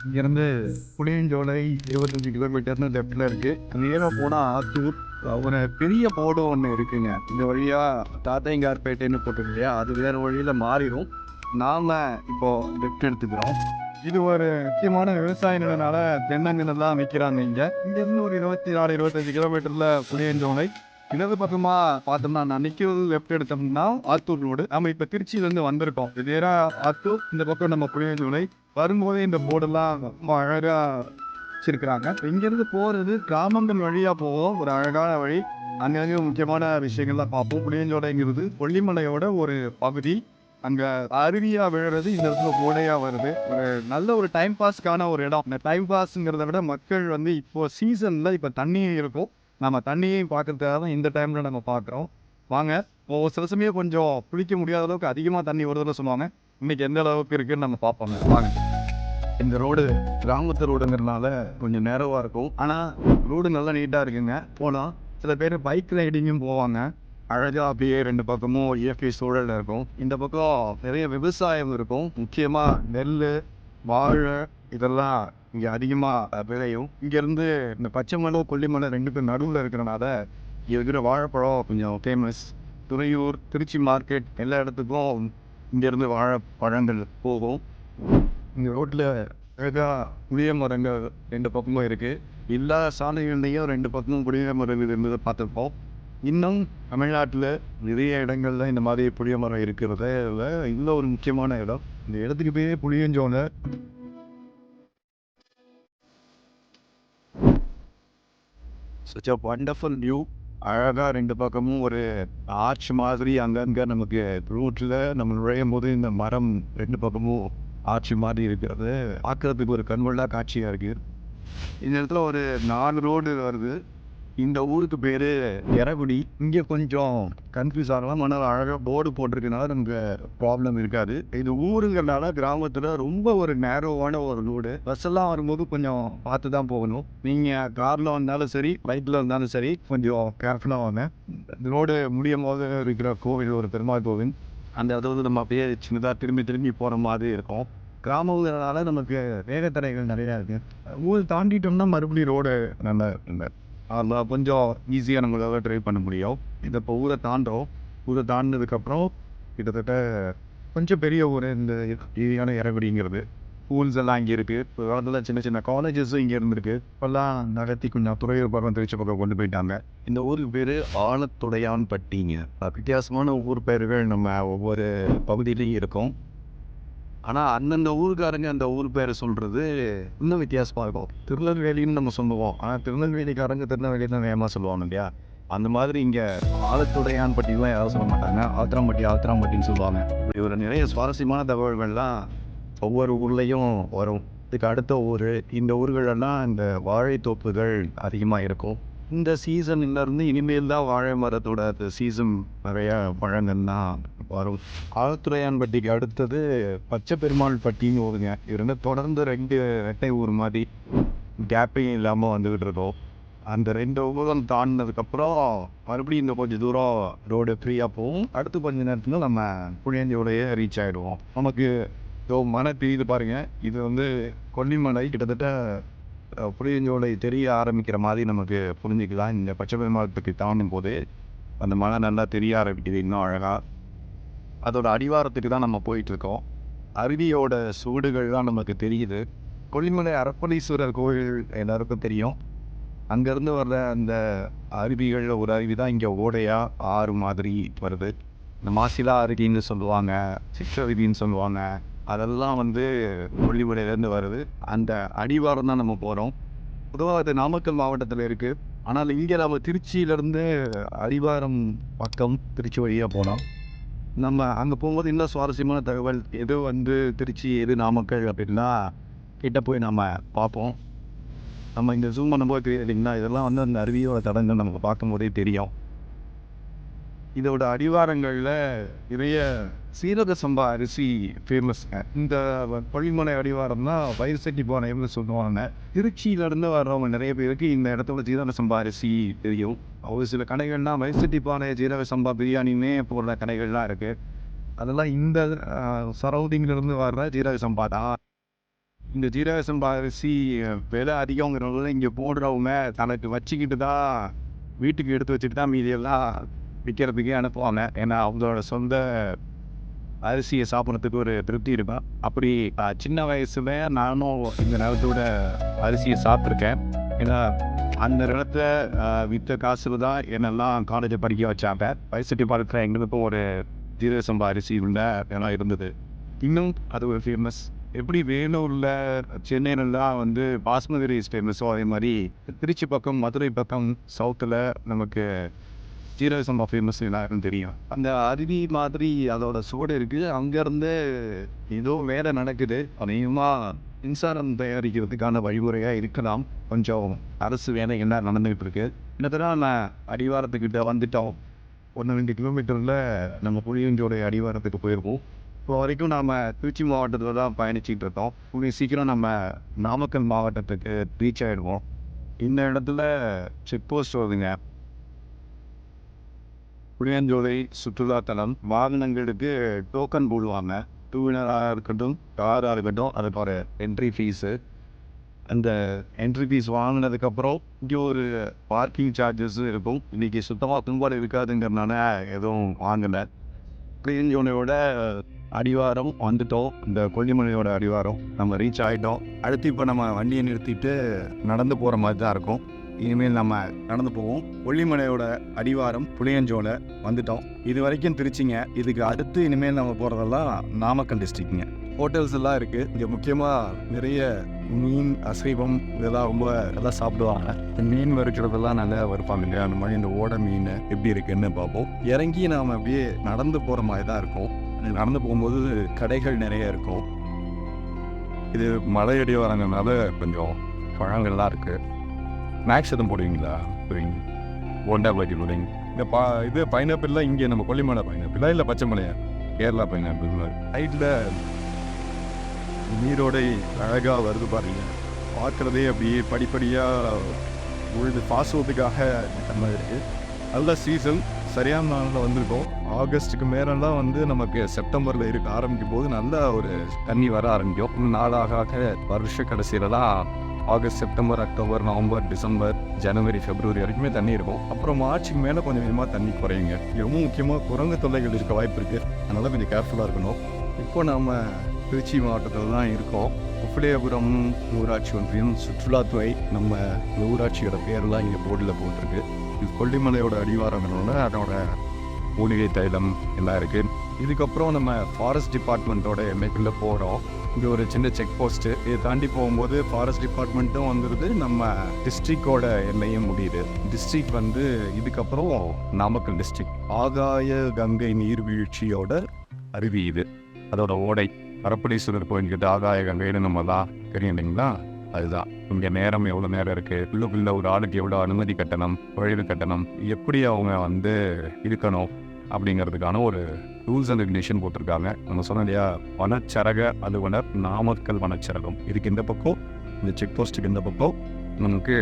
இங்கேருந்து புளியஞ்சோலை 25 கிலோமீட்டர்னு லெஃப்டில் இருக்குது. நேராக போனால் ஆத்தூர். ஒரு பெரிய போர்டு ஒன்று இருக்குங்க. இந்த வழியாக தாத்தையங்கார்பேட்டைன்னு போட்டிருக்கு இல்லையா, அது வேறு வழியில் மாறிடும். நாம் இப்போது லெஃப்ட் எடுத்துக்கிறோம். இது ஒரு முக்கியமான விவசாய நிலனால தென்னங்கன்று தான் விற்கிறாங்க. இங்கேருந்து ஒரு 24 25 கிலோமீட்டரில் புளியஞ்சோலை. இடது பக்கமாக பார்த்தோம்னா நான் நிற்கிறது லெஃப்ட் எடுத்தோம்னா ஆத்தூர் ரோடு. நம்ம இப்போ திருச்சியிலேருந்து வந்திருக்கோம். இது நேராக ஆத்தூர், இந்த பக்கம் நம்ம புளியஞ்சோலை. வரும்போதே இந்த போர்டெல்லாம் ரொம்ப அழகாக வச்சிருக்கிறாங்க. இங்கேருந்து போகிறது கிராமங்கள் வழியாக போவோம். ஒரு அழகான வழி. அங்கங்கே முக்கியமான விஷயங்கள்லாம் பார்ப்போம். புளியஞ்சோலைங்கிறது கொல்லிமலையோட ஒரு பகுதி. அங்கே அருவியாக விழுறது, இந்த இடத்துல கோடையாக வருது. ஒரு நல்ல ஒரு டைம் பாஸ்க்கான ஒரு இடம். இந்த டைம் பாஸுங்கிறத விட மக்கள் இப்போ சீசனில் இப்போ தண்ணி இருக்கும். நம்ம தண்ணியையும் பார்க்கறதுக்காக தான் இந்த டைமில் நம்ம பார்க்குறோம். வாங்க, சில சமயம் கொஞ்சம் குளிக்க முடியாத அளவுக்கு அதிகமாக தண்ணி வருதுன்னு சொல்லுவாங்க. இன்னைக்கு எந்த அளவுக்கு இருக்குன்னு நம்ம பார்ப்போங்க. வாங்க. இந்த ரோடு கிராமத்து ரோடுங்கிறதுனால கொஞ்சம் நேரவாக இருக்கும். ஆனால் ரோடு நல்லா நீட்டாக இருக்குங்க. போனால் சில பேர் பைக் ரைடிங்கும் போவாங்க. அழகாக அப்படியே ரெண்டு பக்கமும் இயற்கை சூழலில் இருக்கும். இந்த பக்கம் நிறைய விவசாயம் இருக்கும். முக்கியமாக நெல், வாழை இதெல்லாம் இங்கே அதிகமாக விளையும். இங்கேருந்து இந்த பச்சைமலை கொல்லிமலை ரெண்டுக்கும் நடுவில் இருக்கிறனால இங்கே இருக்கிற வாழைப்பழம் கொஞ்சம் ஃபேமஸ். துறையூர், திருச்சி மார்க்கெட் எல்லா இடத்துக்கும் இங்கேருந்து வாழைப்பழங்கள் போகும். இந்த ரோட்டில் அழகாக புளிய மரங்கள் ரெண்டு பக்கமும் இருக்குது. எல்லா சாலைகள்லையும் ரெண்டு பக்கமும் புளிய மரங்கள் இருந்ததை பார்த்துருப்போம். இன்னும் தமிழ்நாட்டில் நிறைய இடங்கள்ல இந்த மாதிரி புளிய மரம் இருக்கிறது. இன்னும் ஒரு முக்கியமான இடம். இந்த இடத்துக்கு பேரே Puliyancholai. such a wonderful view. அழகாக ரெண்டு பக்கமும் ஒரு ஆர்ச் மாதிரி அங்கங்கே நமக்கு ரோட்டில் நம்ம நுழையும் போது இந்த மரம் ரெண்டு பக்கமும் ஆர்ச் மாதிரி இருக்கிறது பார்க்கறதுக்கு ஒரு கண்கொள்ளா காட்சியாக இருக்குது. இந்த இடத்துல ஒரு 4 ரோடு வருது. இந்த ஊருக்கு பேர் எரகுடி. இங்கே கொஞ்சம் கன்ஃபியூஸ் ஆகலாம். ஆனால் அழகாக போர்டு போட்டிருக்கனால நமக்கு ப்ராப்ளம் இருக்காது. இது ஊருங்கிறனால கிராமத்தில் ரொம்ப ஒரு நேரோவான ஒரு ரோடு. பஸ்ஸெல்லாம் வரும்போது கொஞ்சம் பார்த்து தான் போகணும். நீங்கள் காரில் வந்தாலும் சரி, பைக்கில் வந்தாலும் சரி, கொஞ்சம் கேர்ஃபுல்லாக வாங்க. இந்த ரோடு முடியும் போது இருக்கிற கோவில் ஒரு பெருமாள் கோவில். அந்த இடத்துல நம்ம அப்படியே சின்னதாக திரும்பி போகிற மாதிரி இருக்கும். கிராமங்கிறதுனால நமக்கு வேகத்தடைகள் நிறையா இருக்குது. ஊர் தாண்டிட்டோம்னா மறுபடியும் ரோடு நல்லா இல்லை. அதில் கொஞ்சம் ஈஸியாக நம்மளால ட்ரைவ் பண்ண முடியும். இதை இப்போ ஊரை தாண்டோம். ஊரை தாண்டினதுக்கப்புறம் கிட்டத்தட்ட கொஞ்சம் பெரிய ஊர் இந்த ஏரியான எரகுடிங்கிறது. ஸ்கூல்ஸ் எல்லாம் இங்கே இருக்குது. இப்போ காலத்தில் சின்ன சின்ன காலேஜஸும் இங்கே இருந்திருக்கு. இப்போல்லாம் நகர்த்தி கொஞ்சம் துறையூர் பக்கம், திருச்சி பக்கம் கொண்டு போயிட்டாங்க. இந்த ஊருக்கு பேர் ஆலத்துடையான்பட்டிங்க. வித்தியாசமான ஊர் பெயர்கள் நம்ம ஒவ்வொரு பகுதியிலையும் இருக்கும். ஆனால் அந்தந்த ஊருக்காரங்க அந்த ஊர் பேரை சொல்கிறது இன்னும் வித்தியாசமாக இருக்கும். திருநெல்வேலின்னு நம்ம சொல்லுவோம். ஆனால் திருநெல்வேலிக்காரங்க திருநெல்வேலி தான் வேகமாக சொல்லுவாங்க இல்லையா? அந்த மாதிரி இங்கே ஆலத்துடையான்பட்டிலாம் யாரும் சொல்ல மாட்டாங்க. ஆத்திராம்பட்டின்னு சொல்லுவாங்க. இப்படி ஒரு நிறைய சுவாரஸ்யமான தகவல்கள்லாம் ஒவ்வொரு ஊர்லேயும் வரும். இதுக்கு அடுத்த ஊர், இந்த ஊர்களெல்லாம் இந்த வாழைத்தோப்புகள் அதிகமாக இருக்கும். இந்த சீசன்லேருந்து இனிமேல் தான் வாழை மரத்தோட சீசன் நிறைய பழங்கள்லாம் வரும். ஆலத்துடையான்பட்டிக்கு அடுத்தது பச்சை பெருமாள் பட்டின்னு ஊருங்க. இது தொடர்ந்து 2 ரெட்டை ஊர் மாதிரி கேப்பையும் இல்லாமல் வந்துக்கிட்டு இருக்கோம். அந்த 2 ஊரும் தாண்டினதுக்கப்புறம் மறுபடியும் இந்த கொஞ்சம் தூரம் ரோடு ஃப்ரீயாக போகும். அடுத்து கொஞ்சம் நேரத்தில் நம்ம புளியஞ்சோலையே ரீச் ஆகிடுவோம். நமக்கு மலை தெரியுது பாருங்கள். இது கொல்லிமலை. கிட்டத்தட்ட புளியஞ்சோலை தெரிய ஆரம்பிக்கிற மாதிரி நமக்கு புரிஞ்சுக்கலாம். இந்த பச்சை பெருமாள் பற்றி தாண்டும் போது அந்த மலை நல்லா தெரிய ஆரம்பிக்குது இன்னும் அழகாக. அதோட அடிவாரத்துக்கு தான் நம்ம போயிட்டுருக்கோம். அருவியோட சூடுகள் தான் நமக்கு தெரியுது. கொல்லிமலை அரப்பளீஸ்வரர் கோவில் எல்லாருக்கும் தெரியும். அங்கேருந்து வர்ற அந்த அருவிகளில் ஒரு அருவி தான் இங்கே ஓடையாக ஆறு மாதிரி வருது. இந்த மாசிலா அருவின்னு சொல்லுவாங்க, சிற்றருவின்னு சொல்லுவாங்க. அதெல்லாம் கொல்லிமலையிலேருந்து வருது. அந்த அடிவாரம் தான் நம்ம போகிறோம். பொதுவாக அது நாமக்கல் மாவட்டத்தில் இருக்குது. ஆனால் இங்கே நம்ம திருச்சியிலேருந்து அடிவாரம் பக்கம் திருச்சி வழியாக போனோம். நம்ம அங்கே போகும்போது இன்னும் சுவாரஸ்யமான தகவல் எது திருச்சி, எது நாமக்கல் அப்படின்னா கிட்ட போய் நம்ம பார்ப்போம். நம்ம இந்த ஜூம் பண்ணும்போது தெரியுது இல்லைங்களா? இதெல்லாம் அந்த அருவியோட தடங்கள் நமக்கு பார்க்கும்போதே தெரியும். இதோட அடிவாரங்களில் நிறைய சீரக சம்பா அரிசி ஃபேமஸ்ங்க. இந்த கொல்லிமலை அடிவாரம் தான் வயிறு சட்டி பானைன்னு சொல்லுவாங்க. திருச்சியிலேருந்து வர்றவங்க நிறைய பேருக்கு இந்த இடத்தோட சீரக சம்பா அரிசி தெரியும். ஒரு சில கடைகள்லாம் வயிறு சட்டி பானை சீரக சம்பா பிரியாணின்னே போடுற கடைகள்லாம் இருக்குது. அதெல்லாம் இந்த சரௌண்டிங்கிலேருந்து வர்ற சீரக சம்பா தான். இந்த ஜீரக சம்பா அரிசி விலை அதிகங்கிறவங்க இங்கே போடுறவங்க தனக்கு வச்சுக்கிட்டு தான் வீட்டுக்கு எடுத்து வச்சுட்டு தான் மீதியெல்லாம் விற்கிறதுக்கே அனுப்புவாங்க. ஏன்னா அவங்களோட சொந்த அரிசியை சாப்பிட்றதுக்கு ஒரு திருப்தி இருக்கும். அப்படி சின்ன வயசுல நானும் இந்த நிலத்தோட அரிசியை சாப்பிட்ருக்கேன். ஏன்னா அந்த நிலத்தை விற்ற காசுல தான் என்னெல்லாம் காலேஜை படிக்க வச்சாங்க. வயசுட்டி பாலத்தில் எங்களுக்கும் ஒரு ஜீரக சம்பா அரிசி உள்ள இடம் இருந்தது. இன்னும் அது ஒரு ஃபேமஸ். எப்படி வேலூரில் சென்னையிலலாம் வந்து பாஸ்மதி ரைஸ் ஃபேமஸோ அதே மாதிரி திருச்சி பக்கம் மதுரை பக்கம் சவுத்தில் நமக்கு ஜீரக சம்பா ஃபேமஸ் எல்லாருக்கும் தெரியும். அந்த அருவி மாதிரி அதோட சுவடு இருக்குது. அங்கேருந்து ஏதோ வேலை நடக்குது. அதிகமாக மின்சாரம் தயாரிக்கிறதுக்கான வழிமுறையாக இருக்கலாம். கொஞ்சம் அரசு வேலைகள்லாம் நடந்துகிட்டு இருக்கு. இன்னத்தடா நான் அடிவாரத்துக்கிட்ட வந்துட்டோம். 1-2 கிலோமீட்டரில் நம்ம புளியஞ்சோலை அடிவாரத்துக்கு போயிருக்கோம். இப்போ வரைக்கும் நாம் திருச்சி மாவட்டத்தில் தான் பயணிச்சுட்டு இருக்கோம். கூடிய சீக்கிரம் நம்ம நாமக்கல் மாவட்டத்துக்கு ரீச் ஆகிடுவோம். இந்த இடத்துல செக் போஸ்ட் வருதுங்க. புளியஞ்சோலை சுற்றுலாத்தலம் வாகனங்களுக்கு டோக்கன் போடுவாங்க. 2 வீலராக இருக்கட்டும், காராக இருக்கட்டும், அதுக்கு ஒரு என்ட்ரி ஃபீஸு. அந்த என்ட்ரி ஃபீஸ் வாங்கினதுக்கப்புறம் இங்கே ஒரு பார்க்கிங் சார்ஜஸும் இருக்கும். இன்றைக்கி சுத்தமாக தும்பாடு இருக்காதுங்கிறதுனால எதுவும் வாங்கலை. புளியஞ்சோலையோட அடிவாரம் வந்துட்டோம். இந்த கொல்லிமலையோட அடிவாரம் நம்ம ரீச் ஆகிட்டோம். அடுத்து இப்போ நம்ம வண்டியை நிறுத்திட்டு நடந்து போகிற மாதிரி தான் இருக்கும். இனிமேல் நம்ம நடந்து போவோம். கொல்லிமலையோட அடிவாரம் புளியஞ்சோலை வந்துட்டோம். இது வரைக்கும் திருச்சிங்க. இதுக்கு அடுத்து இனிமேல் நம்ம போகிறதெல்லாம் நாமக்கல் டிஸ்ட்ரிக்ட்ங்க. ஹோட்டல்ஸ் எல்லாம் இருக்குது. இங்கே முக்கியமாக நிறைய மீன் அசைவம் இதெல்லாம் ரொம்ப நல்லா சாப்பிடுவாங்க. மீன் வறுக்கிறதெல்லாம் நல்லா வறுப்பாங்க இல்லையா? அந்த மாதிரி இந்த ஓடை மீன் எப்படி இருக்குன்னு பார்ப்போம். இறங்கி நாம் அப்படியே நடந்து போகிற மாதிரி தான் இருக்கும். நடந்து போகும்போது கடைகள் நிறைய இருக்கும். இது மலையடி வரங்கனால கொஞ்சம் பழங்கள்லாம் இருக்குது. மேக்ஸ் எதுவும் போடுவீங்களா? போண்டா பாட்டி போடுவீங்க. இந்த இது பைனாப்பிள்லாம் இங்கே நம்ம கொல்லிமலை பைனாப்பிளா இல்லை பச்சை மலையா? கேரளா பைனாப்பிள். சைடில் நீரோடை அழகாக வருது பாருங்க. பார்க்குறதே அப்படியே படிப்படியாக உழுது பாசுவதுக்காக நம்ம இருக்குது. நல்ல சீசன். சரியான நாளில் வந்திருக்கோம். ஆகஸ்ட்டுக்கு மேலெல்லாம் வந்து நமக்கு செப்டம்பரில் இருக்க ஆரம்பிக்கும் போது நல்ல ஒரு தண்ணி வர ஆரம்பிக்கும். நாளாக வருஷ கடைசியிலலாம் August, September, October, November, December, ஜனவரி, பிப்ரவரி வரைக்குமே தண்ணி இருக்கும். அப்புறம் மார்ச்சுக்கு மேலே கொஞ்சம் கொஞ்சமாக தண்ணி குறையுங்க. ரொம்ப முக்கியமாக குரங்கு தொல்லைகள் இருக்க வாய்ப்பு இருக்குது. அதனால் கொஞ்சம் கேர்ஃபுல்லாக இருக்கணும். இப்போ நம்ம திருச்சி மாவட்டத்தில் தான் இருக்கோம். உப்பிலியபுரம் ஊராட்சி ஒன்றியம் சுற்றுலாத்துறை. நம்ம ஊராட்சியோட பேரெல்லாம் இங்கே போர்டில் போட்டிருக்கு. இது கொல்லிமலையோட அடிவாரங்களோட அதோட மூலிகை தைலம் எல்லாம் இருக்குது. இதுக்கப்புறம் நம்ம ஃபாரஸ்ட் டிபார்ட்மெண்ட்டோட எல்லைக்குள்ளே போகிறோம். இங்கே ஒரு சின்ன செக் போஸ்ட்டு. இதை தாண்டி போகும்போது ஃபாரஸ்ட் டிபார்ட்மெண்ட்டும் வந்துடுது, நம்ம டிஸ்ட்ரிக்டோட எல்லையும் முடியுது. டிஸ்ட்ரிக்ட் வந்து இதுக்கப்புறம் நாமக்கல் டிஸ்ட்ரிக்ட். ஆகாய கங்கை நீர்வீழ்ச்சியோட அருவி இது. அதோட ஓடை பரப்பளீஸ்வரர் கோயில்கிட்ட ஆகாய கங்கைன்னு நம்ம தான் தெரியும் இல்லைங்களா? அதுதான். இங்கே நேரம் எவ்வளோ நேரம் இருக்குது, உள்ளுக்குள்ளே ஒரு ஆளுக்கு எவ்வளோ அனுமதி கட்டணம், நுழைவு கட்டணம், எப்படி அவங்க வந்து இருக்கணும் அப்படிங்கிறதுக்கான ஒரு ரூல்ஸ் அண்ட் ரெகுலேஷன் போட்டிருக்காங்க. நம்ம சொன்னோம் இல்லையா, வனச்சரக அலுவலர் நாமக்கல் வனச்சரகம். இதுக்கு இந்த பக்கம், இந்த செக் போஸ்ட்டுக்கு இந்த பக்கம் நமக்கு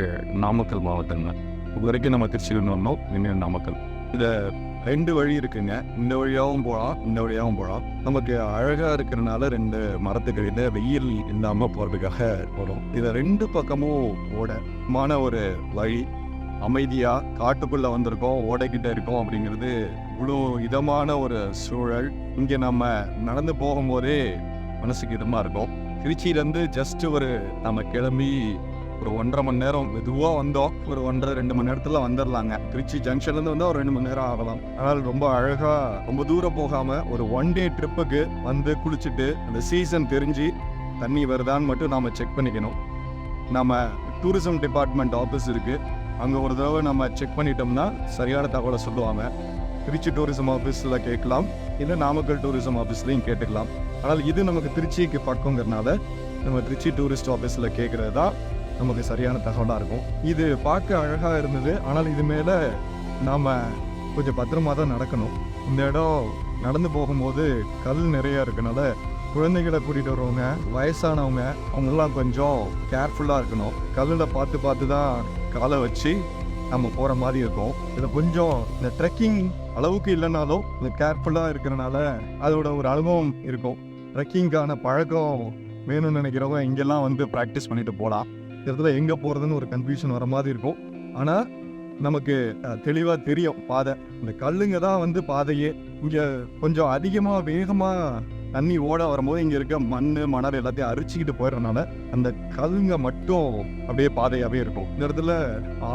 நாமக்கல் மாவட்டங்க. இது வரைக்கும் நம்ம திருச்சியில் வந்தோம், இனிமேல் நாமக்கல். இதில் 2 வழி இருக்குங்க. இந்த வழியாகவும் போகலாம், இந்த வழியாகவும் போகலாம். நமக்கு அழகாக இருக்கிறனால 2 மரத்துக்கிட்ட வெயில் இல்லாமல் போகிறதுக்காக போகிறோம். இதில் 2 பக்கமும் ஓடமான ஒரு வழி. அமைதியாக காட்டுக்குள்ளே வந்திருக்கோம், ஓடைக்கிட்ட இருக்கோம் அப்படிங்கிறது இவ்வளோ இதமான ஒரு சூழல். இங்கே நம்ம நடந்து போகும்போதே மனசுக்கு இதமாக இருக்கும். திருச்சியிலேருந்து ஜஸ்ட் நம்ம கிளம்பி ஒரு 1.5 மணி நேரம் மெதுவாக வந்தோம். ஒரு 1.5-2 மணி நேரத்தில் வந்துடலாங்க. திருச்சி ஜங்ஷன்லேருந்து வந்தால் ஒரு 2 மணி நேரம் ஆகலாம். ஆனால் ரொம்ப அழகாக, ரொம்ப தூரம் போகாமல் ஒரு 1 டே ட்ரிப்புக்கு வந்து குளிச்சுட்டு அந்த சீசன் தெரிஞ்சு தண்ணி வருதான்னு மட்டும் நாம் செக் பண்ணிக்கணும். நம்ம டூரிசம் டிபார்ட்மெண்ட் ஆஃபீஸ் இருக்குது. அங்கே ஒரு தடவை நம்ம செக் பண்ணிட்டோம்னா சரியான தகவலை சொல்லுவாங்க. திருச்சி டூரிசம் ஆஃபீஸில் கேட்கலாம், இல்லை நாமக்கல் டூரிசம் ஆஃபீஸ்லையும் கேட்டுக்கலாம். ஆனால் இது நமக்கு திருச்சிக்கு பக்கங்கிறதுனால நம்ம திருச்சி டூரிஸ்ட் ஆஃபீஸில் கேட்குறது தான் நமக்கு சரியான தகவலாக இருக்கும். இது பார்க்க அழகாக இருந்தது. ஆனால் இது மேலே நாம் கொஞ்சம் பத்திரமாக தான் நடக்கணும். இந்த இடம் நடந்து போகும்போது கல் நிறையா இருக்கனால குழந்தைகளை கூட்டிகிட்டு வரவங்க, வயசானவங்க, அவங்கெல்லாம் கொஞ்சம் கேர்ஃபுல்லாக இருக்கணும். கல்லில் பார்த்து தான் காலை வச்சு நம்ம போகிற மாதிரி இருக்கும். இதில் கொஞ்சம் இந்த ட்ரெக்கிங் அளவுக்கு இல்லைனாலும் இந்த கேர்ஃபுல்லாக இருக்கிறனால அதோட ஒரு அனுபவம் இருக்கும். ட்ரெக்கிங்கான பழக்கம் வேணும்னு நினைக்கிறவங்க இங்கெல்லாம் வந்து ப்ராக்டிஸ் பண்ணிட்டு போகலாம். இடத்துல எங்கே போகிறதுன்னு ஒரு கன்ஃபியூஷன் வர மாதிரி இருக்கும். ஆனால் நமக்கு தெளிவாக தெரியும் பாதை. இந்த கல்லுங்க தான் வந்து பாதையே. இங்கே கொஞ்சம் அதிகமாக வேகமாக தண்ணி ஓட வரும்போது இங்கே இருக்க மண் மணல் எல்லாத்தையும் அரிச்சிக்கிட்டு போயிடுறதுனால அந்த கல்லுங்க மட்டும் அப்படியே பாதையாகவே இருக்கும். இந்த இடத்துல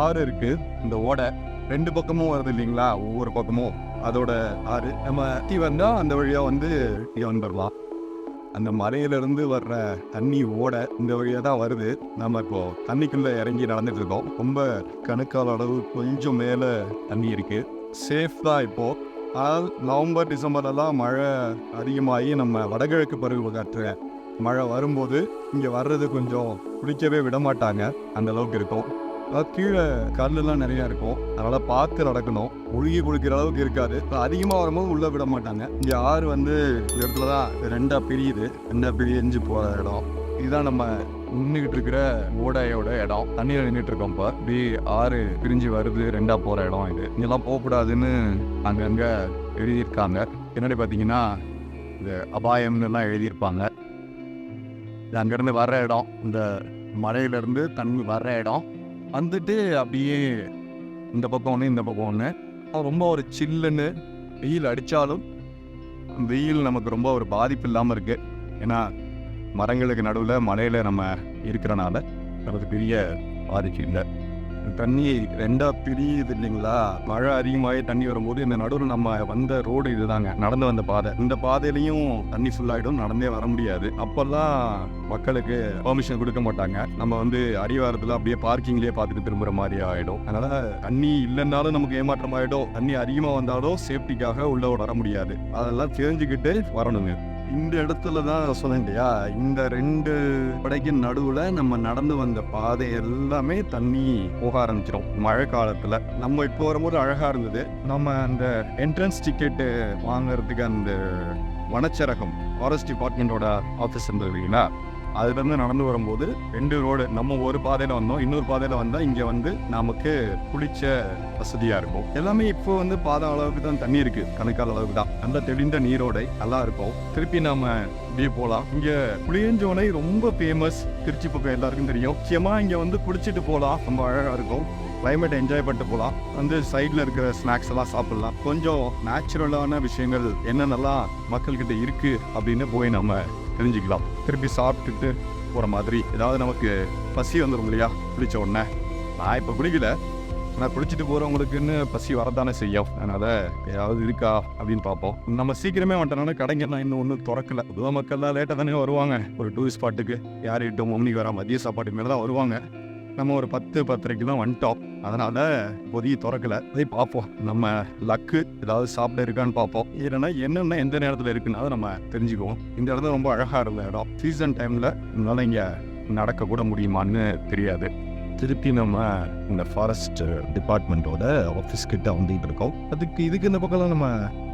ஆறு இருக்குது. இந்த ஓடை 2 பக்கமும் வருது இல்லைங்களா, ஒவ்வொரு பக்கமும் அதோட ஆறு. நம்ம சுற்றி வந்தால் அந்த வழியாக வந்து இங்கே வந்துடலாம். அந்த மலையிலிருந்து வர்ற தண்ணி ஓட இந்த வழியாக தான் வருது. நம்ம இப்போ தண்ணிக்குள்ளே இறங்கி நடந்துட்டு இருக்கோம். ரொம்ப கணுக்கால் அளவு கொஞ்சம் மேலே தண்ணி இருக்குது. சேஃப் தான் இப்போது. ஆனால் நவம்பர் டிசம்பர்லாம் மழை அதிகமாகி நம்ம வடகிழக்கு பருவ காற்று மழை வரும்போது இங்கே வர்றது கொஞ்சம் குளிக்கவே விட மாட்டாங்க. அந்த அளவுக்கு இருக்கும். அதாவது கீழே கல்லெல்லாம் நிறையா இருக்கும். அதனால் பார்த்து நடக்கணும். ஒழுகி குளிக்கிற அளவுக்கு இருக்காது. அதிகமாக வரும்போது உள்ளே விட மாட்டாங்க. இங்கே ஆறு வந்து இந்த இடத்துல தான் 2ஆக பிரியுது. 2ஆக பிரிஞ்சு போகிற இடம் இதுதான். நம்ம நின்றுக்கிட்டு இருக்கிற ஓடையோட இடம். தண்ணியில் நின்றுட்டு இருக்கோம். இப்போ இப்படி ஆறு பிரிஞ்சு வருது 2ஆக போகிற இடம் இது. இங்கெல்லாம் போகக்கூடாதுன்னு அங்கங்கே எழுதியிருக்காங்க. பின்னாடி பார்த்தீங்கன்னா இந்த அபாயம்னுலாம் எழுதியிருப்பாங்க. இது அங்கேருந்து வர்ற இடம். இந்த மலையிலேருந்து தண்ணி வர்ற இடம் வந்துட்டு அப்படியே இந்த பக்கம் ஒன்று இந்த பக்கம் ஒன்று. ரொம்ப ஒரு சில்லுன்னு வெயில் அடித்தாலும் வெயில் நமக்கு ரொம்ப ஒரு பாதிப்பு இல்லாமல் இருக்குது. ஏன்னா மரங்களுக்கு நடுவில் மலையில் நம்ம இருக்கிறனால நமக்கு பெரிய பாதிப்பு இல்லை. தண்ணி 2ஆக பிரியுது இல்லைங்களா. மழை அதிகமாகி தண்ணி வரும்போது இந்த நடுவில் நம்ம வந்த ரோடு இதுதாங்க, நடந்து வந்த பாதை. இந்த பாதையிலையும் தண்ணி ஃபுல்லாகிடும். நடந்தே வர முடியாது. அப்போல்லாம் மக்களுக்கு பெர்மிஷன் கொடுக்க மாட்டாங்க. நம்ம வந்து அடிவாரத்தில் அப்படியே பார்க்கிங்லேயே பார்த்துட்டு திரும்புகிற மாதிரி ஆகிடும். அதனால் தண்ணி இல்லைன்னாலும் நமக்கு ஏமாற்றம் ஆகிடும். தண்ணி அதிகமாக வந்தாலும் சேஃப்டிக்காக உள்ளே வர முடியாது. அதெல்லாம் தெரிஞ்சுக்கிட்டு வரணுங்க. இந்த இடத்துல தான் சொன்னேன் இல்லையா, இந்த 2 படைக்கு நடுவில் நம்ம நடந்து வந்த பாதை எல்லாமே தண்ணி போக ஆரம்பிச்சிடும் மழை காலத்தில். நம்ம இப்போ வரும்போது அழகாக இருந்தது. நம்ம அந்த என்ட்ரன்ஸ் டிக்கெட்டு வாங்கிறதுக்கு அந்த வனச்சரகம் ஃபாரஸ்ட் டிபார்ட்மெண்ட்டோட ஆஃபீஸ் இருந்தது இல்லைங்களா, அதுலேருந்து நடந்து வரும்போது 2 ரோடு. நம்ம ஒரு பாதையில் வந்தோம், இன்னொரு பாதையில் வந்தால் இங்கே வந்து நமக்கு குளிச்ச வசதியாக இருக்கும். எல்லாமே இப்போ வந்து பாதை அளவுக்கு தான் தண்ணி இருக்குது, கணக்கால் அளவுக்கு தான். நல்லா தெளிந்த நீரோடை நல்லா இருக்கும். திருப்பி நாம் இப்படியே போகலாம். இங்கே புளியஞ்சோலை ரொம்ப ஃபேமஸ். திருச்சி பக்கம் எல்லாருக்கும் தெரியும். முக்கியமாக இங்கே வந்து குளிச்சுட்டு போகலாம். ரொம்ப அழகாக இருக்கும். கிளைமேட்டை என்ஜாய் பண்ணிட்டு போகலாம். வந்து சைடில் இருக்கிற ஸ்நாக்ஸ் எல்லாம் சாப்பிட்லாம். கொஞ்சம் நேச்சுரலான விஷயங்கள் என்னென்னலாம் மக்கள்கிட்ட இருக்குது அப்படின்னு போய் நம்ம தெரிஞ்சுக்கலாம். திருப்பி சாப்பிட்டுட்டு போகிற மாதிரி. ஏதாவது நமக்கு பசி வந்துடும் இல்லையா குளித்த உடனே. நான் இப்போ குளிக்கல, ஆனால் குளிச்சுட்டு போகிறவங்களுக்குன்னு பசி வரதானே செய்யும். அதனால் ஏதாவது இருக்கா அப்படின்னு பார்ப்போம். நம்ம சீக்கிரமே வந்துட்டனால கடைங்கெல்லாம் இன்னும் ஒன்றும் திறக்கல. பொதுவாக மக்கள்லாம் லேட்டாக தானே வருவாங்க. ஒரு டூரிஸ்ட் ஸ்பாட்டுக்கு யார் 8 மணிக்கு வரா, மதிய சாப்பாட்டு மேலே தான் வருவாங்க. நம்ம ஒரு 10-10:30 தான் வந்துட்டோம். அதனால் இப்போதைக்கு திறக்கலை. அதே பார்ப்போம். நம்ம லக்கு ஏதாவது சாப்பிட இருக்கான்னு பார்ப்போம். இல்லைன்னா என்னென்ன எந்த நேரத்தில் இருக்குன்னு அதை நம்ம தெரிஞ்சுக்குவோம். இந்த இடத்துல ரொம்ப அழகாக இருந்த இடம். சீசன் டைமில் நம்மளால் இங்கே நடக்கக்கூட முடியுமான்னு தெரியாது. திருப்பி நம்ம இந்த ஃபாரஸ்ட் டிபார்ட்மெண்ட்டோட ஆஃபீஸ் கிட்ட வந்துட்டு இருக்கோம். இதுக்கு இந்த பக்கம்லாம் நம்ம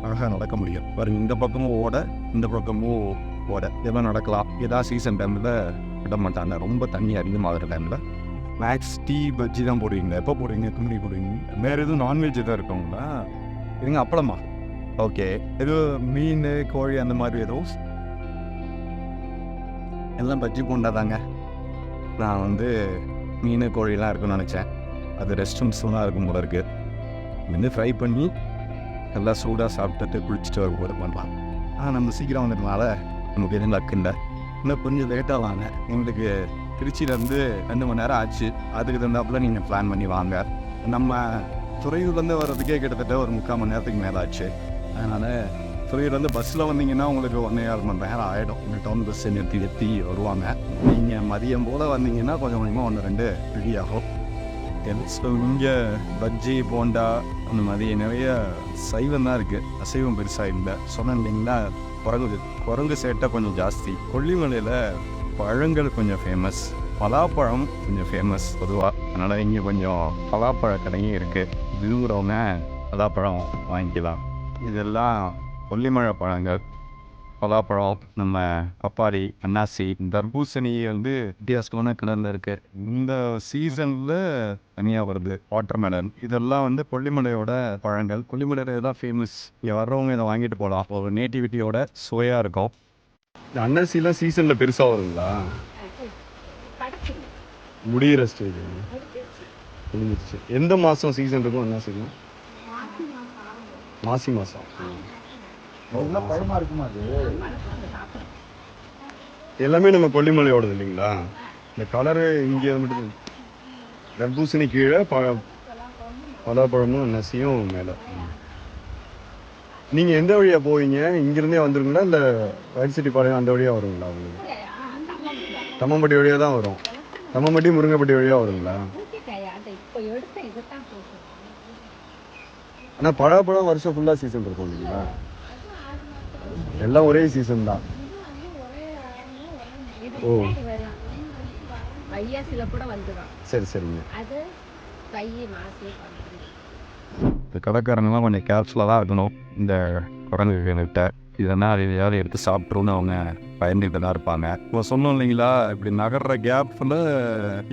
அழகாக நடக்க முடியும். பாருங்க, இந்த பக்கமும் ஓட, இந்த பக்கமும் ஓட. இதெல்லாம் நடக்கலாம். ஏதாவது சீசன் டைமில் விட மாட்டாங்க. ரொம்ப தண்ணி அதிகமாகிற டைமில் மேக்ஸ் டீ பஜ்ஜி தான் போடுவீங்களா? எப்போ போடுவீங்க? துணி போடுவீங்க? வேறு எதுவும் நான்வெஜ் எதாவது இருக்குங்களா? இதுங்க அப்பளமா? ஓகே. எதுவும் மீன் கோழி அந்த மாதிரி எதுவும்? எல்லாம் பஜ்ஜி போண்டாதாங்க. நான் வந்து மீன் கோழிலாம் இருக்குன்னு நினச்சேன். அது ரெஸ்டாரண்ட்ஸ்லாம் இருக்கும் போல இருக்குது. வந்து ஃப்ரை பண்ணி நல்லா சூடாக சாப்பிட்டுட்டு குளிச்சுட்டு வரும்போது பண்ணலாம். நம்ம சீக்கிரம் வந்ததுனால நமக்கு எதுவும் லக்கு இல்லை. இன்னும் கொஞ்சம் லேட்டாக வாங்க. எங்களுக்கு திருச்சியிலேருந்து 2 மணி நேரம் ஆச்சு. அதுக்கு தகுந்தாப்புல நீங்கள் பிளான் பண்ணி வாங்க. நம்ம துறையூர்லேருந்து வர்றதுக்கே கிட்டத்தட்ட ஒரு 3/4 மணி நேரத்துக்கு மேலே ஆச்சு. அதனால் துறையூர்லேருந்து பஸ்ஸில் வந்தீங்கன்னா உங்களுக்கு 1.5 மணி நேரம் ஆகிடும். இந்த டவுன் பஸ் நிறுத்தி வருவாங்க. நீங்கள் மதியம் போல் வந்தீங்கன்னா கொஞ்சம் கொஞ்சமாக 1-2 ரெடி ஆகும். இங்கே பஜ்ஜி போண்டா அந்த மாதிரி நிறைய சைவம் தான் இருக்குது. அசைவம் பெருசாக இல்லை. சொன்னேன் இல்லைங்களா, குரங்கு சேட்டை கொஞ்சம் ஜாஸ்தி. கொல்லிமலையில் பழங்கள் கொஞ்சம் ஃபேமஸ். பலாப்பழம் கொஞ்சம் ஃபேமஸ் பொதுவாக. அதனால் இங்கே கொஞ்சம் பலாப்பழ கடையும் இருக்குது. விரும்புகிறவங்க பலாப்பழம் வாங்கிக்கலாம். இதெல்லாம் கொல்லிமலை பழங்கள். பலாப்பழம், நம்ம பப்பாளி, அன்னாசி, தர்பூசணி வந்து வித்தியாசமான கலரில் இருக்குது. இந்த சீசனில் தனியாக வருது வாட்டர்மெலன். இதெல்லாம் வந்து கொல்லிமலையோட பழங்கள். கொல்லிமலையில் தான் ஃபேமஸ். இங்கே வர்றவங்க இதை வாங்கிட்டு போகலாம். ஒரு நேட்டிவிட்டியோட சுவையாக இருக்கும். இந்த அன்னசிலாம் சீசனில் பெருசாக வருங்களா? முடிகிற ஸ்டேஜ் முடிஞ்சிருச்சு. எந்த மாதம் சீசன் இருக்கும் அன்னசிலாம்? மாசி மாதம். பயமாக இருக்குமா அது? எல்லாமே நம்ம கொல்லிமலையோடது இல்லைங்களா? இந்த கலரு இங்கே மட்டும் தர்பூசணி கீழே பலாப்பழமும் நசியும் மேலே. நீங்கள் எந்த வழியாக போவீங்க? இங்கேருந்தே வந்துருங்களா இல்லை வயல்செட்டிப்பாளையம் அந்த வழியாக வருங்களா? உங்களுக்கு தம்மம்பட்டி வழியாக தான் வரும். தம்மம்பட்டி முருங்கைப்பட்டி வழியாக வருங்களா? ஆனால் பழாப்பழம் வருஷம் ஃபுல்லாக சீசன் இருக்கும் இல்லைங்களா? எல்லாம் ஒரே சீசன் தான். ஓ சரி சரிங்க. இந்த கடைக்காரங்கெல்லாம் கொஞ்சம் கேர்ஃபுல்லாக தான் இருக்கணும் இந்த குரங்குகிட்ட. இதெல்லாம் எதையாவது எடுத்து சாப்பிட்ருன்னு அவங்க பயந்துகிட்டு தான் இருப்பாங்க. இப்போ சொன்னோம் இல்லைங்களா, இப்படி நகர்ற கேப்பில்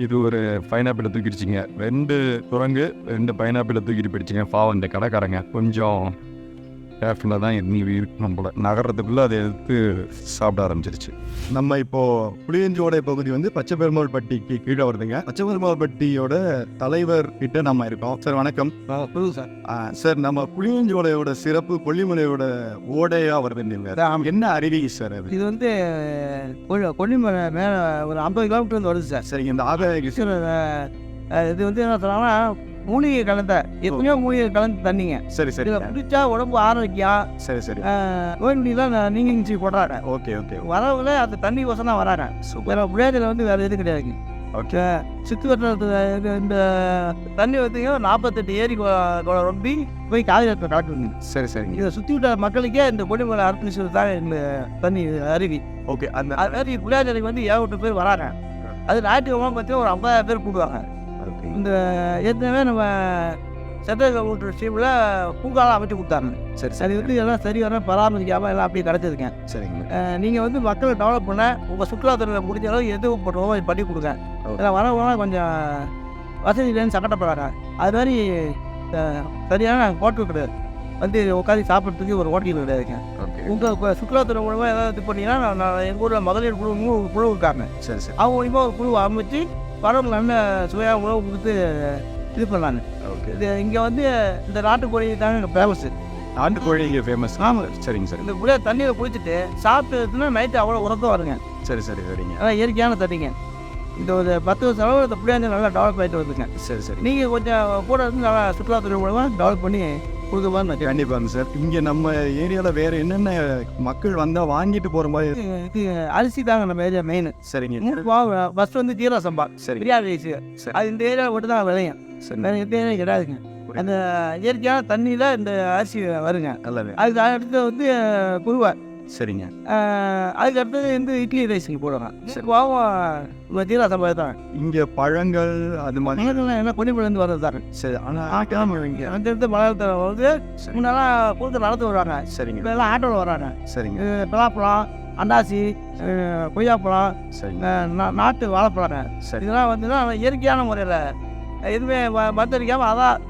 இது ஒரு பைனாப்பிளை தூக்கிடுச்சிங்க. 2 குரங்கு 2 பைனாப்பிளை தூக்கிட்டு போயிடுச்சிங்க. பாவம் இந்த கடைக்காரங்க கொஞ்சம் கேர்ஃபுல்லாக தான் நீ இருக்கணும் போல. நகர்றதுக்குள்ளே அதை எடுத்து சாப்பிட ஆரம்பிச்சிருச்சு. நம்ம இப்போது புளியஞ்சோடை பகுதி வந்து பச்சை பெருமாள் பட்டிக்கு கீழே வருதுங்க. பச்சை பெருமாள் பட்டியோட தலைவர் கிட்ட நம்ம இருக்கோம். சார் வணக்கம். சார் சார், நம்ம புளியஞ்சோடையோட சிறப்பு கொல்லிமலையோட ஓடையாக வருது இல்லைங்க, என்ன அருவி சார் அது? இது வந்து கொல்லிமலை மேலே ஒரு 50 கிலோமீட்டர் வந்து வருது சார். சரிங்க. இந்த ஆகாய சார் இது வந்து என்ன சொன்னாங்கன்னா மூலிகை கலந்த எத்தனையோ மூலிகை கலந்த தண்ணிங்க. சரி சரி இதில் குடிச்சா உடம்பு ஆரோக்கியம். சரி சரி. நோய் நொடியெல்லாம் நீங்கி போடுறாங்க. Okay okay. வரவுல அந்த தண்ணி கோசம் தான் வராங்க. வேறு விளையாட்டில் வந்து வேறு எதுவும் கிடையாதுங்க. ஓகே. சுற்று வட்டாரத்தில் இந்த தண்ணி பார்த்தீங்கன்னா 48 ஏரி ரொம்பி போய் காவிரி காட்டுங்க. சரி சரிங்க. இதை சுற்றி விட்ட மக்களுக்கே இந்த கொல்லிமலை அர்ப்பணிச்சது தான் இந்த தண்ணி அருவி. ஓகே. அந்த அது மாதிரி விளையாட்டுக்கு வந்து 7-8 பேர் வராங்க. அது ஞாயிற்றுக்கிழமை பார்த்தீங்கன்னா ஒரு 50,000 பேர் கூடுவாங்க. இந்த ஏற்கனவே நம்ம சென்ட்ரல் கவர்மெண்ட் ஸ்கீமில் பூங்காலாம் அமைச்சு கொடுத்தாங்க. சரி அது சரி. வந்து எல்லாம் சரி வர பராமரிக்காமல் எல்லாம் அப்படியே கிடச்சிதுங்க. சரிங்க. நீங்கள் வந்து மக்களை டெவலப் பண்ண உங்கள் சுற்றுலாத்துறையில் முடிஞ்ச அளவு எது பண்ணுறோமோ அது பண்ணி கொடுங்க. ஏன்னா வரவங்க கொஞ்சம் வசதி இல்லைன்னு சங்கடப்படுறாங்க. அது மாதிரி சரியான ஹோட்டல் கிடையாது, வந்து உட்காந்து சாப்பிட்றதுக்கு ஒரு ஹோட்டல் கிடையாதுங்க. ஓகே. உங்கள் சுற்றுலாத்துறை மூலமாக ஏதாவது இது பண்ணிங்கன்னா நான் எங்கள் ஊரில் மகளிர் குழு இருக்காங்க. சரி சரி. அவங்க மூலிமா ஒரு குழு அமைச்சு வரவங்க நல்ல சுவையாக உணவு கொடுத்து இது பண்ணாங்க. ஓகே. இது இங்கே வந்து இந்த நாட்டுக்கோழி தாங்க இங்கே ஃபேமஸ். நாட்டுக்கோழி இங்கே ஃபேமஸ். ஆமாம். சரிங்க சார். இந்த புளிய தண்ணியில் குளிச்சுட்டு சாப்பிட்டுன்னா நைட்டு அவ்வளோ உறக்கம் வருங்க. சரி சரி சரிங்க. அதான் இயற்கையான தண்ணிங்க. இந்த ஒரு 10 வருஷம் அளவு இந்த புளியாஞ்சல் நல்லா டெவலப் ஆகிட்டு வருதுங்க. சரி சரி. நீங்கள் கொஞ்சம் கூட இருந்து நல்லா சுற்றுலாத்துறை மூலமாக டெவலப் பண்ணி கொடுக்குமான்னு கண்டிப்பாங்க சார். இங்கே நம்ம ஏரியாவில் வேறு என்னென்ன மக்கள் வந்தால் வாங்கிட்டு போகிற மாதிரி? இது அரிசி தாங்க நம்ம ஏரியா மெயின். சரிங்க. ஃபஸ்ட் வந்து ஜீரா சம்பா சரி. பிரியாணி ரைஸ். சரி. அது இந்த ஏரியாவில் மட்டும் தான் விளையும். சரி. வேறு எந்த ஏரியா கிடையாதுங்க. அந்த இயற்கையான தண்ணியில் இந்த அரிசி வருங்க. நல்லது. அதுக்கு அடுத்து வந்து குருவை. சரிங்க. அதுக்கு அடுத்தது வந்து இட்லி ரைஸுக்கு போடுவாங்க. பாவம் ஜீரா சம்பா தான். இங்கே பழங்கள் அது மாதிரி மலைகள்லாம் என்ன கொல்லிமலைலேருந்து வர்றது தாங்க. சரி. ஆனால் இங்கே அந்த இடத்துல மலையாளத்தில் வந்து முன்னெல்லாம் கூடுதல் நடந்து வருவாங்க. சரிங்க. இப்போ எல்லாம் ஆட்டோவில் வராங்க. சரிங்க. பலாப்பழம், அண்டாசி, கொய்யாப்பழம், நாட்டு வாழைப்பழங்க. சரி. இதெல்லாம் வந்து இயற்கையான முறையில் எதுவுமே மருந்தடிக்காமல் அதான்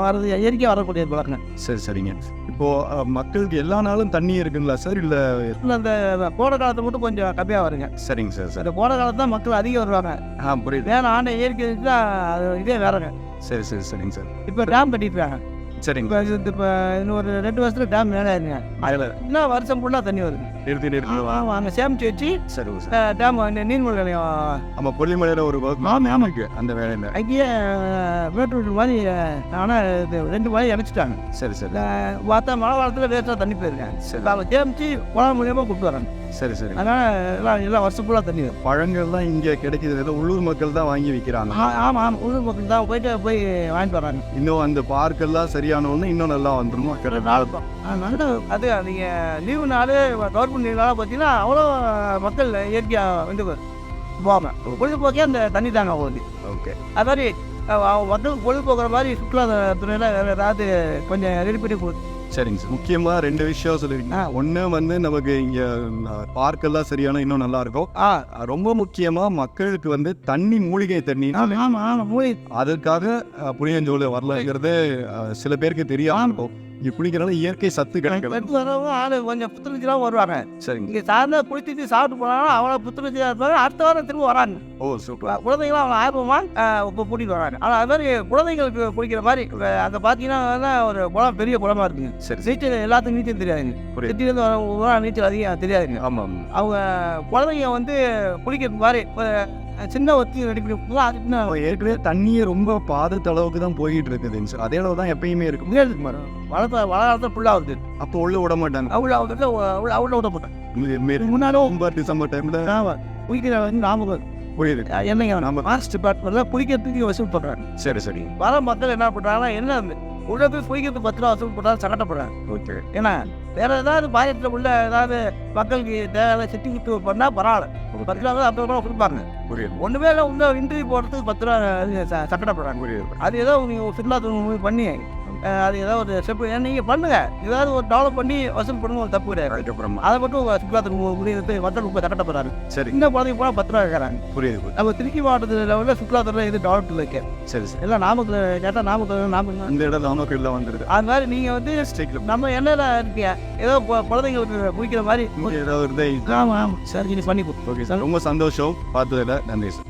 வர்றது இயற்கையாக வரக்கூடிய பழங்க. சரி சரிங்க. இப்போது மக்களுக்கு எல்லா நாளும் தண்ணி இருக்குங்களா சார்? இல்லை அந்த கோடை காலத்தை மட்டும் கொஞ்சம் கம்மியாக வருங்க. சரிங்க சார். சரி. இந்த கோடை காலத்து தான் மக்கள் அதிகம் வருவாங்க. புரியுது. வேற ஆண்ட இயற்கை தான் அது இதே வேறங்க. சரி சரி சரிங்க சார். இப்போ டேம் கட்டிட்டுருக்காங்க. சரிங்க. இப்போ இன்னும் ஒரு 2 வருஷத்துல டேம் மேலே ஆயிருங்க. அதில் இன்னும் வருஷம் ஃபுல்லாக தண்ணி வருது. நிறுத்தி ஆமாம், அங்கே சேமிச்சு வச்சு சரி சார். டேம் நீர்மூழ்கி நிலையம் நம்ம கொல்லிமலையில் ஒரு ஆமாங்க அந்த வேலையில் அங்கேயே வேட்டூர் மாதிரி. ஆனால் இது 2 மழை இணைச்சிட்டாங்க. சரி சரி. பார்த்தா மழை காலத்தில் வேஸ்ட்டாக தண்ணி போயிருக்கேன். சரி. அவங்க சேமிச்சு குளம் மூலியமாக கூப்பிட்டு வராங்க. சரி சரி. அதனால் எல்லாம் வருஷம் ஃபுல்லாக தண்ணி வரும். பழங்கள்லாம் இங்கே கிடைக்கிது, ஏதோ உள்ளூர் மக்கள் தான் வாங்கி விற்கிறாங்க. ஆமாம், உள்ளூர் மக்கள் தான் போய் வாங்கிட்டு வராங்க. இன்னும் அந்த பார்க்கெல்லாம் சரியான ஒன்று இன்னும் நல்லா வந்துடும். நல்ல அது நீங்கள் லீவு நாள் கவர்மெண்ட் லீவ் நாளாக பார்த்தீங்கன்னா அவ்வளோ மக்கள் இயற்கையாக வந்து போவாங்க. பொழுதுபோக்கே அந்த தண்ணி தாங்க போகுது. ஓகே. அது மாதிரி மக்கள் பொழுதுபோக்குற மாதிரி சுற்றுலாத்துறையில் வேறு ஏதாவது கொஞ்சம் ரெடி பண்ணி கொடுத்து. சரிங்க சார். முக்கியமாக 2 விஷயம் சொல்லியிருக்கீங்க. ஒன்று வந்து நமக்கு இங்கே பார்க்கெல்லாம் சரியான இன்னும் நல்லா இருக்கும். ரொம்ப முக்கியமாக மக்களுக்கு வந்து தண்ணி மூலிகை தண்ணி. ஆமாம் மூலிகை. அதுக்காக புளியஞ்சோலை வரலாங்கிறது சில பேருக்கு தெரியாமல் இருக்கும். இங்கே குளிக்கிறனால இயற்கை சத்து கிடைக்குது. எடுத்து வரவங்க ஆள் கொஞ்சம் புத்துணர்ச்சியாக வருவாங்க. சரிங்க. இங்கே சாயந்தரம் குளிச்சுட்டு சாப்பிட்டு போனாலும் அவ்வளோ புத்துணர்ச்சியாக இருப்பாங்க. அடுத்த வாரம் திரும்ப வராங்க. ஓ சூப்பர். குழந்தைங்களாம் அவங்க ஆர்வமாக இப்போ கூட்டிகிட்டு வராங்க. ஆனால் அது மாதிரி குழந்தைங்களுக்கு குளிக்கிற மாதிரி அங்கே பார்த்தீங்கன்னா ஒரு குளம், பெரிய குளமா இருக்குங்க. சரி. நீச்சல் எல்லாத்துக்கும் நீச்சல் தெரியாதுங்க. புரியுது. சிட்டிலேருந்து வரவங்க நீச்சல் அதிகம் தெரியாதுங்க. ஆமாம். அவங்க குழந்தைங்க வந்து குளிக்கிறது மாதிரி சின்ன ஒத்தி ரெடி பண்ணி கொடுத்தா அது இன்னும் ஏற்கனவே தண்ணியே ரொம்ப பாதத்த அளவுக்கு தான் போயிட்டு இருக்குதுங்க சார். அதே அளவு தான் எப்பயுமே இருக்கும். முன்னேறதுக்கு மாதிரி வளர்த்த ஃபுல்லாக வருது. அப்போ உள்ள விட மாட்டாங்க. அவ்வளோ வந்து அவ்வளோ விட போட்டேன். முன்னாலும் நவம்பர் டிசம்பர் டைம்ல குளிக்கிற வந்து நாம புரியுது. என்னங்க நம்ம மாஸ்ட் டிபார்ட்மெண்ட்டில் குளிக்கிறதுக்கு வசூல் பண்ணுறாங்க. சரி சரி. வர மக்கள் என்ன பண்ணுறாங்கன்னா என்ன உள்ள போய் குளிக்கிறதுக்கு 10 ரூபா வசூல் பண்ணுறாங்க, சங்கடப்படுறாங்க. ஓகே. ஏன்னா வேற ஏதாவது பாயத்தில் உள்ள ஏதாவது மக்களுக்கு தேவையான செட்டி குத்து பண்ணால் பரவாயில்ல. 10 ரூபா 50 ரூபா கொடுப்பாங்க. புரியுது. ஒன்றுமே இல்லை, உள்ள இன்டர்வியூ போடுறதுக்கு 10 ரூபா சங்கடப்படுறாங்க. புரியுது. அது ஏதோ நீங்கள் சுற்றுலாத்துறை பண்ணி அது ஏதாவது ஒரு ஸ்டெப் நீங்கள் பண்ணுங்க, ஏதாவது ஒரு டெவலப் பண்ணி வசூல் பண்ணுங்க, ஒரு தப்பு கிடையாது. அதுக்கப்புறமா அதை மட்டும் சுற்றுலாத்துறை முடிவு மக்கள் ரொம்ப சங்கடப்படுறாரு. சரி. இந்த குழந்தைங்க போனால் 10 ரூபா கேட்குறாங்க. புரியுது. நம்ம திருச்சி மாவட்டத்தில் லெவலில் சுற்றுலாத்துறை இது டெவலப்ல இருக்கு. சரி சரி. எல்லாம் நாமக்கல் கேட்டால் நாமக்கல் இந்த இடம் நாமக்கல்ல வந்துருது. அது மாதிரி நீங்கள் வந்து நம்ம என்னென்ன இருக்கீங்க ஏதோ குழந்தைங்களுக்கு குளிக்கிற மாதிரி ஏதாவது ஆமாம் ஆமாம் சார், இது பண்ணி கொடுத்து ஓகே சார். ரொம்ப சந்தோஷம் பார்த்ததில்ல. நன்றி சார்.